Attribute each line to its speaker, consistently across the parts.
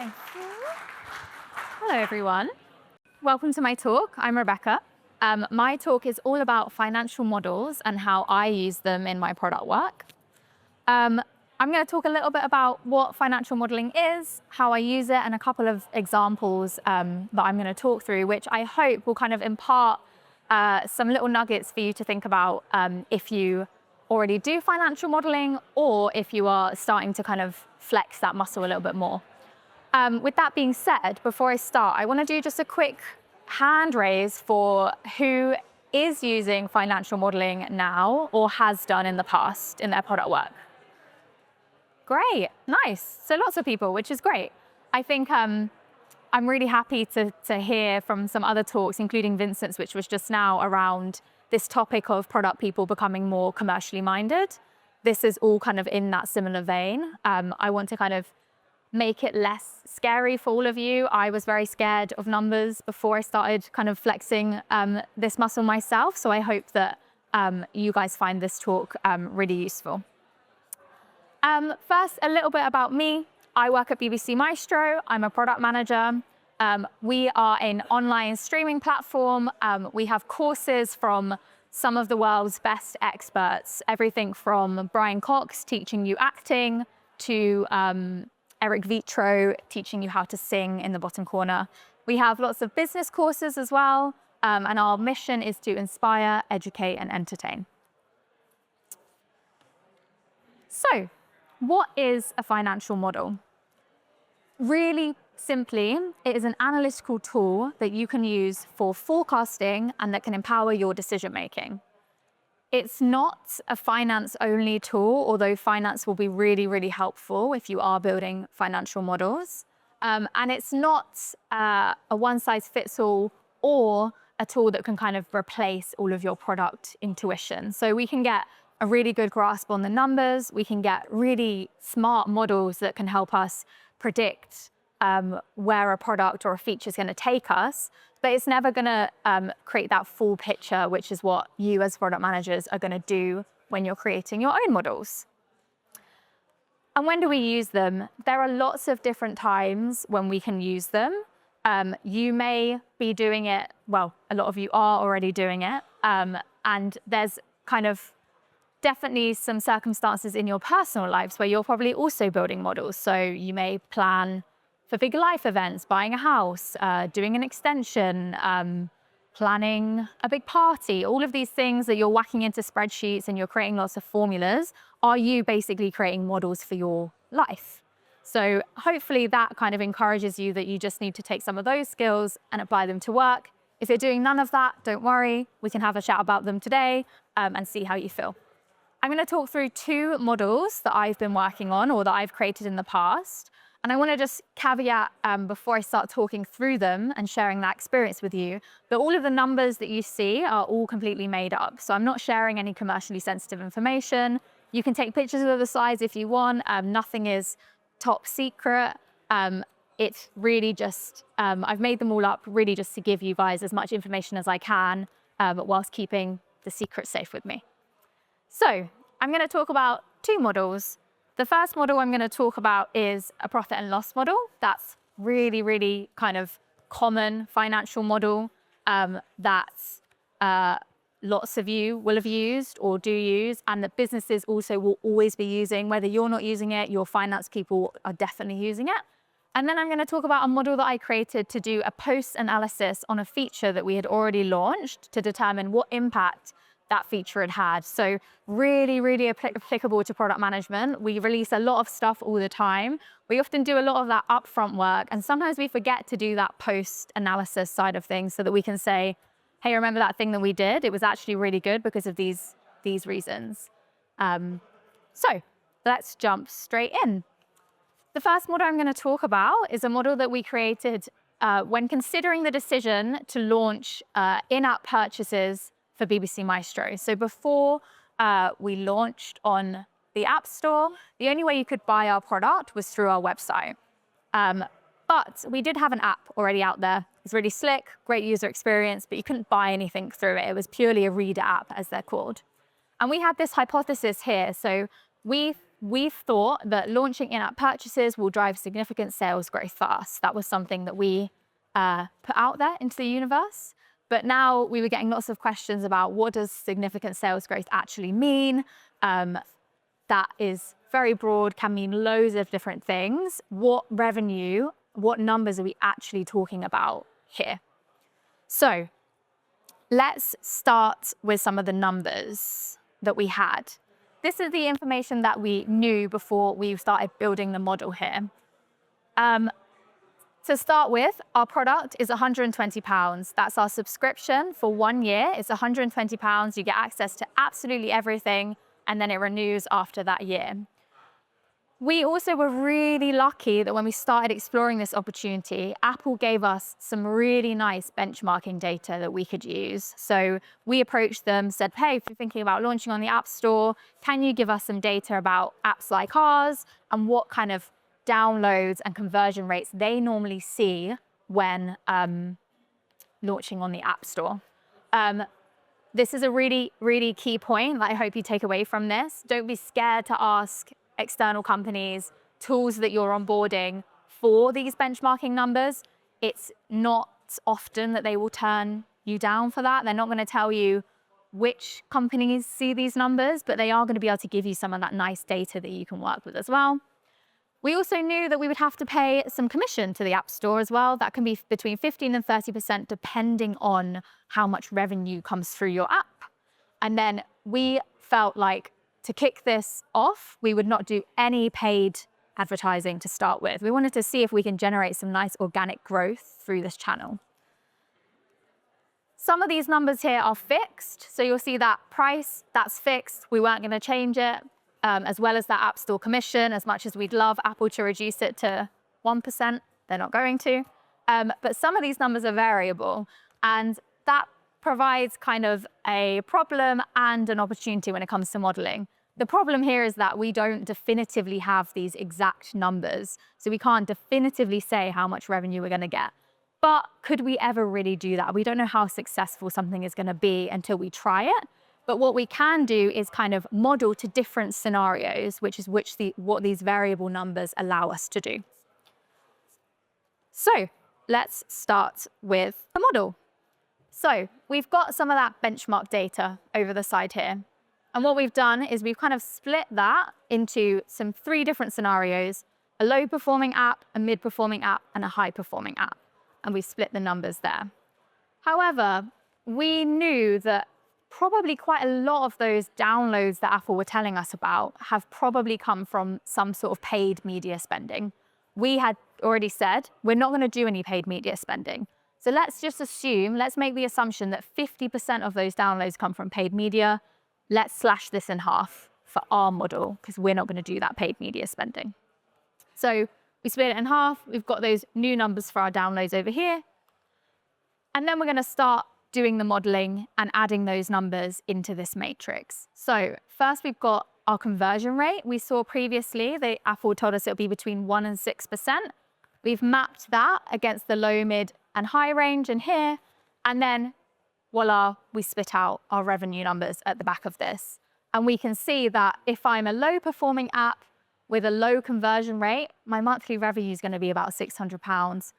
Speaker 1: Thank you. Hello, everyone. Welcome to my talk. I'm Rebecca. My talk is all about financial models and how I use them in my product work. I'm going to talk a little bit about what financial modeling is, how I use it, and a couple of examples that I'm going to talk through, which I hope will kind of impart some little nuggets for you to think about if you already do financial modeling or if you are starting to kind of flex that muscle a little bit more. With that being said, before I start, I want to do just a quick hand raise for who is using financial modeling now or has done in the past in their product work. Great, nice. So lots of people, which is great. I think I'm really happy to hear from some other talks, including Vincent's, which was just now around this topic of product people becoming more commercially minded. This is all kind of in that similar vein. I want to kind of make it less scary for all of you. I was very scared of numbers before I started kind of flexing this muscle myself. So I hope that you guys find this talk really useful. First, a little bit about me. I work at BBC Maestro. I'm a product manager. We are an online streaming platform. We have courses from some of the world's best experts, everything from Brian Cox teaching you acting to Eric Vitro teaching you how to sing in the bottom corner. We have lots of business courses as well, and our mission is to inspire, educate, and entertain. So, what is a financial model? Really simply, it is an analytical tool that you can use for forecasting and that can empower your decision making. It's not a finance-only tool, although finance will be really, really helpful if you are building financial models. And it's not a one-size-fits-all or a tool that can kind of replace all of your product intuition. So we can get a really good grasp on the numbers. We can get really smart models that can help us predict where a product or a feature is going to take us. But it's never going to create that full picture, which is what you as product managers are going to do when you're creating your own models. And when do we use them? There are lots of different times when we can use them. You may be doing it, well, a lot of you are already doing it. And there's kind of definitely some circumstances in your personal lives where you're probably also building models. So you may plan for big life events, buying a house, doing an extension, planning a big party, all of these things that you're whacking into spreadsheets and you're creating lots of formulas. Are you basically creating models for your life? So hopefully that kind of encourages you that you just need to take some of those skills and apply them to work. If you're doing none of that, don't worry. We can have a chat about them today and see how you feel. I'm going to talk through two models that I've been working on or that I've created in the past. And I want to just caveat before I start talking through them and sharing that experience with you, that all of the numbers that you see are all completely made up. So I'm not sharing any commercially sensitive information. You can take pictures of the slides if you want. Nothing is top secret. It's really just, I've made them all up really just to give you guys as much information as I can, whilst keeping the secret safe with me. So I'm going to talk about two models. The first model I'm going to talk about is a profit and loss model. That's really, really kind of common financial model that lots of you will have used or do use, and that businesses also will always be using. Whether you're not using it, your finance people are definitely using it. And then I'm going to talk about a model that I created to do a post-analysis on a feature that we had already launched to determine what impact that feature had had. So really, really applicable to product management. We release a lot of stuff all the time. We often do a lot of that upfront work, and sometimes we forget to do that post-analysis side of things so that we can say, hey, remember that thing that we did? It was actually really good because of these reasons. So let's jump straight in. The first model I'm going to talk about is a model that we created when considering the decision to launch in-app purchases for BBC Maestro. So before we launched on the App Store, the only way you could buy our product was through our website. But we did have an app already out there. It's really slick, great user experience, but you couldn't buy anything through it. It was purely a reader app, as they're called. And we had this hypothesis here. So we we thought that launching in-app purchases will drive significant sales growth for us. That was something that we put out there into the universe. But now we were getting lots of questions about what does significant sales growth actually mean? That is very broad, can mean loads of different things. What revenue, what numbers are we actually talking about here? So let's start with some of the numbers that we had. This is the information that we knew before we started building the model here. To start with, our product is £120. That's our subscription for 1 year. It's £120. You get access to absolutely everything, and then it renews after that year. We also were really lucky that when we started exploring this opportunity, Apple gave us some really nice benchmarking data that we could use. So we approached them, said, hey, if you're thinking about launching on the App Store, can you give us some data about apps like ours and what kind of downloads and conversion rates they normally see when launching on the App Store. This is a really, really key point that I hope you take away from this. Don't be scared to ask external companies, tools that you're onboarding for these benchmarking numbers. It's not often that they will turn you down for that. They're not going to tell you which companies see these numbers, but they are going to be able to give you some of that nice data that you can work with as well. We also knew that we would have to pay some commission to the App Store as well. That can be between 15 and 30% depending on how much revenue comes through your app. And then we felt like to kick this off, we would not do any paid advertising to start with. We wanted to see if we can generate some nice organic growth through this channel. Some of these numbers here are fixed. So you'll see that price, that's fixed. We weren't going to change it. As well as that App Store commission, as much as we'd love Apple to reduce it to 1%, they're not going to. But some of these numbers are variable, and that provides kind of a problem and an opportunity when it comes to modeling. The problem here is that we don't definitively have these exact numbers, so we can't definitively say how much revenue we're going to get. But could we ever really do that? We don't know how successful something is going to be until we try it. But what we can do is kind of model to different scenarios, which is what these variable numbers allow us to do. So let's start with the model. So we've got some of that benchmark data over the side here. And what we've done is we've kind of split that into some 3 different scenarios: a low-performing app, a mid-performing app, and a high-performing app. And we've split the numbers there. However, we knew that probably quite a lot of those downloads that Apple were telling us about have probably come from some sort of paid media spending. We had already said we're not going to do any paid media spending. So let's make the assumption that 50% of those downloads come from paid media. Let's slash this in half for our model because we're not going to do that paid media spending. So we split it in half. We've got those new numbers for our downloads over here. And then we're going to start doing the modeling and adding those numbers into this matrix. So first we've got our conversion rate. We saw previously that Apple told us it'll be between 1% and 6%. We've mapped that against the low, mid, and high range in here. And then voila, we spit out our revenue numbers at the back of this. And we can see that if I'm a low performing app with a low conversion rate, my monthly revenue is going to be about £600.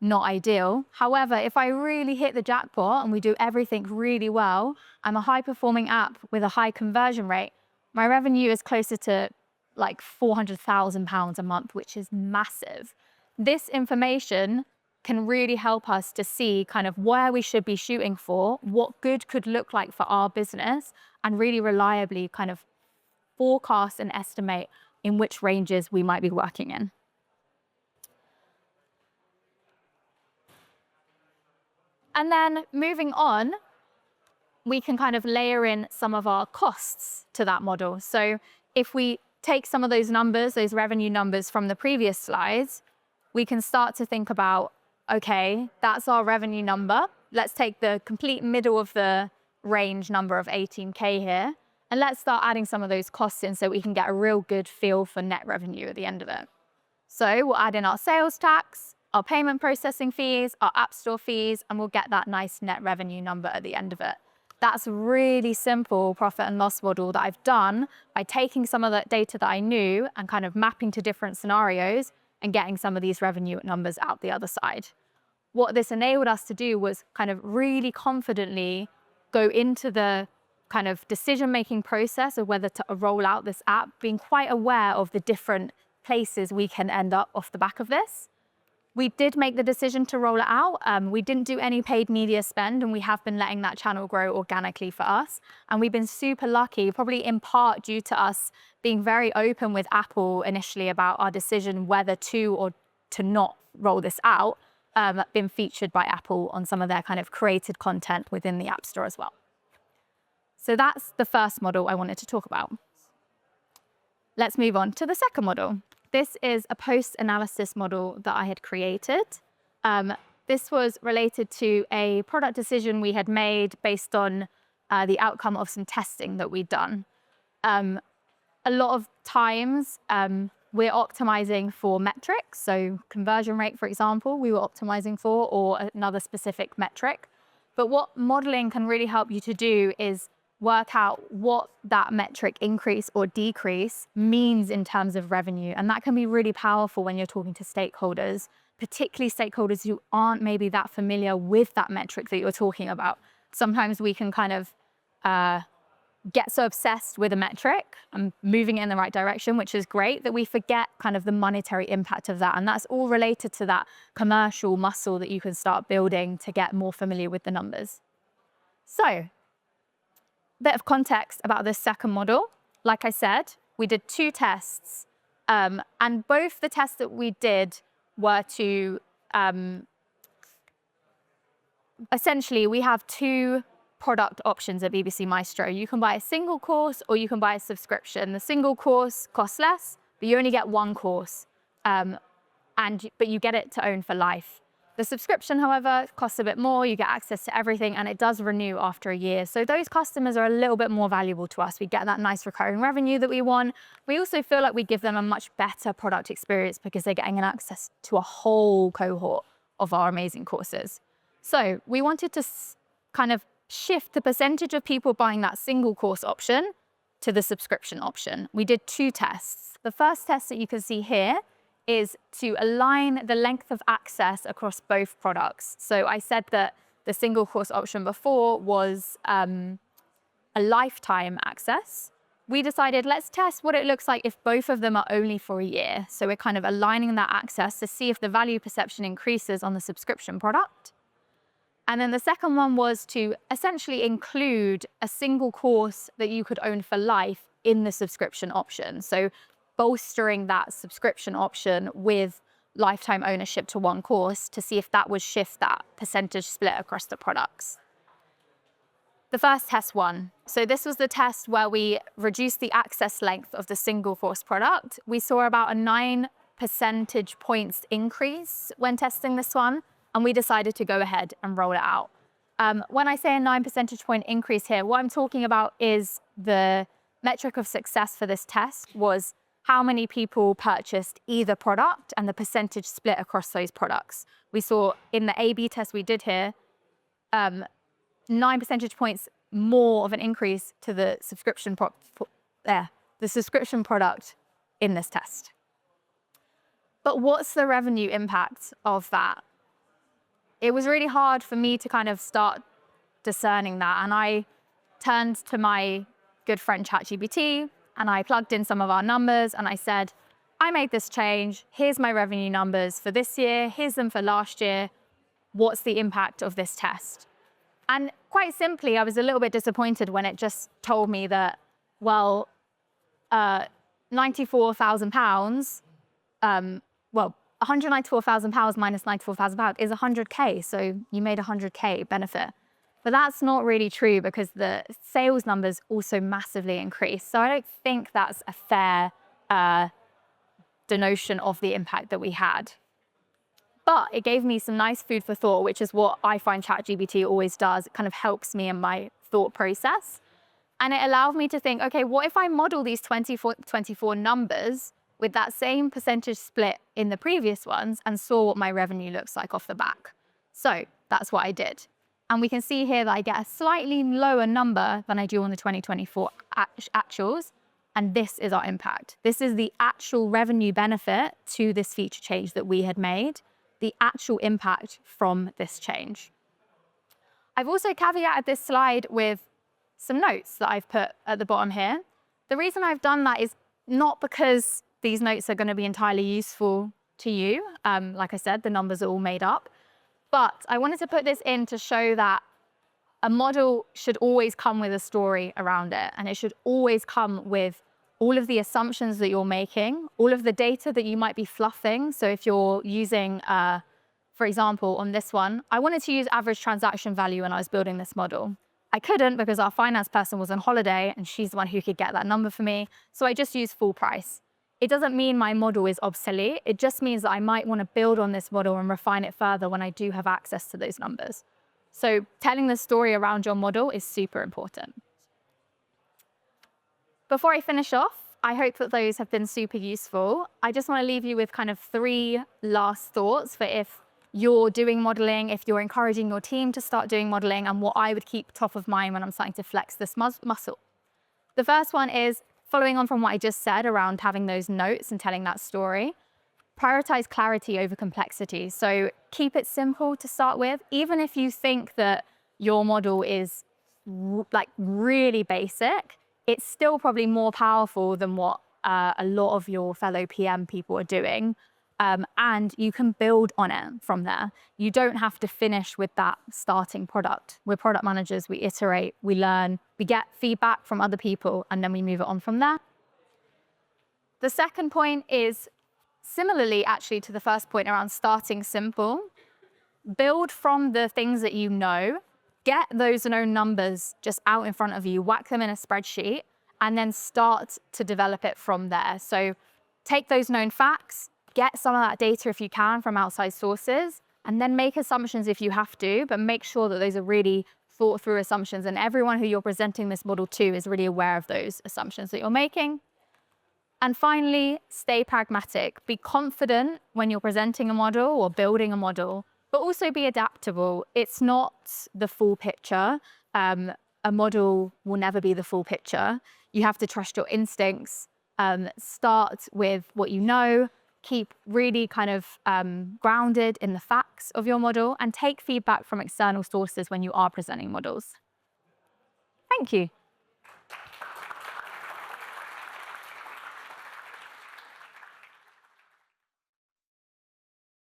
Speaker 1: Not ideal. However, if I really hit the jackpot and we do everything really well, I'm a high-performing app with a high conversion rate, my revenue is closer to like £400,000 a month, which is massive. This information can really help us to see kind of where we should be shooting for, what good could look like for our business, and really reliably kind of forecast and estimate in which ranges we might be working in. And then moving on, we can kind of layer in some of our costs to that model. So if we take some of those numbers, those revenue numbers from the previous slides, we can start to think about, okay, that's our revenue number. Let's take the complete middle of the range number of 18K here, and let's start adding some of those costs in so we can get a real good feel for net revenue at the end of it. So we'll add in our sales tax, our payment processing fees, our App Store fees, and we'll get that nice net revenue number at the end of it. That's a really simple profit and loss model that I've done by taking some of that data that I knew and kind of mapping to different scenarios and getting some of these revenue numbers out the other side. What this enabled us to do was kind of really confidently go into the kind of decision-making process of whether to roll out this app, being quite aware of the different places we can end up off the back of this. We did make the decision to roll it out. We didn't do any paid media spend, and we have been letting that channel grow organically for us. And we've been super lucky, probably in part due to us being very open with Apple initially about our decision whether to or to not roll this out, been featured by Apple on some of their kind of created content within the App Store as well. So that's the first model I wanted to talk about. Let's move on to the second model. This is a post-analysis model that I had created. This was related to a product decision we had made based on the outcome of some testing that we'd done. A lot of times, we're optimizing for metrics. So conversion rate, for example, we were optimizing for, or another specific metric. But what modeling can really help you to do is work out what that metric increase or decrease means in terms of revenue. And that can be really powerful when you're talking to stakeholders, particularly stakeholders who aren't maybe that familiar with that metric that you're talking about. Sometimes we can kind of get so obsessed with a metric and moving it in the right direction, which is great, that we forget kind of the monetary impact of that. And that's all related to that commercial muscle that you can start building to get more familiar with the numbers. So, bit of context about this second model. Like I said, we did 2 tests, and both the tests that we did were to, essentially, we have 2 product options at BBC Maestro. You can buy a single course or you can buy a subscription. The single course costs less, but you only get 1 course, but you get it to own for life. The subscription, however, costs a bit more. You get access to everything, and it does renew after a year. So those customers are a little bit more valuable to us. We get that nice recurring revenue that we want. We also feel like we give them a much better product experience because they're getting an access to a whole cohort of our amazing courses. So we wanted to kind of shift the percentage of people buying that single course option to the subscription option. We did 2 tests. The first test that you can see here is to align the length of access across both products. So I said that the single course option before was a lifetime access. We decided, let's test what it looks like if both of them are only for a year. So we're kind of aligning that access to see if the value perception increases on the subscription product. And then the second one was to essentially include a single course that you could own for life in the subscription option. So bolstering that subscription option with lifetime ownership to 1 course to see if that would shift that percentage split across the products. The first test won. So this was the test where we reduced the access length of the single course product. We saw about a 9 percentage points increase when testing this one, and we decided to go ahead and roll it out. When I say a 9 percentage point increase here, what I'm talking about is the metric of success for this test was how many people purchased either product and the percentage split across those products. We saw in the A/B test we did here, 9 percentage points more of an increase to the subscription product in this test. But what's the revenue impact of that? It was really hard for me to kind of start discerning that. And I turned to my good friend ChatGPT and I plugged in some of our numbers and I said, I made this change. Here's my revenue numbers for this year. Here's them for last year. What's the impact of this test? And quite simply, I was a little bit disappointed when it just told me that, well, £94,000, £194,000 minus £94,000 is 100K. So you made 100K benefit. But that's not really true because the sales numbers also massively increased. So I don't think that's a fair denotion of the impact that we had. But it gave me some nice food for thought, which is what I find ChatGPT always does. It kind of helps me in my thought process. And it allowed me to think, okay, what if I model these 24 numbers with that same percentage split in the previous ones and saw what my revenue looks like off the back? So that's what I did. And we can see here that I get a slightly lower number than I do on the 2024 actuals. And this is our impact. This is the actual revenue benefit to this feature change that we had made, the actual impact from this change. I've also caveated this slide with some notes that I've put at the bottom here. The reason I've done that is not because these notes are going to be entirely useful to you. Like I said, the numbers are all made up. But I wanted to put this in to show that a model should always come with a story around it, and it should always come with all of the assumptions that you're making, all of the data that you might be fluffing. So if you're using, for example, on this one, I wanted to use average transaction value when I was building this model. I couldn't because our finance person was on holiday and she's the one who could get that number for me. So I just used full price. It doesn't mean my model is obsolete. It just means that I might want to build on this model and refine it further when I do have access to those numbers. So telling the story around your model is super important. Before I finish off, I hope that those have been super useful. I just want to leave you with kind of 3 last thoughts for if you're doing modeling, if you're encouraging your team to start doing modeling, and what I would keep top of mind when I'm starting to flex this muscle. The first one is, following on from what I just said around having those notes and telling that story, prioritize clarity over complexity. So keep it simple to start with. Even if you think that your model is like really basic, it's still probably more powerful than what a lot of your fellow PM people are doing. And you can build on it from there. You don't have to finish with that starting product. We're product managers, we iterate, we learn, we get feedback from other people, and then we move it on from there. The second point is similarly actually to the first point around starting simple. Build from the things that you know, get those known numbers just out in front of you, whack them in a spreadsheet, and then start to develop it from there. So take those known facts, get some of that data if you can from outside sources, and then make assumptions if you have to, but make sure that those are really thought through assumptions, and everyone who you're presenting this model to is really aware of those assumptions that you're making. And finally, stay pragmatic. Be confident when you're presenting a model or building a model, but also be adaptable. It's not the full picture. A model will never be the full picture. You have to trust your instincts. Start with what you know, keep really kind of grounded in the facts of your model, and take feedback from external sources when you are presenting models. Thank you.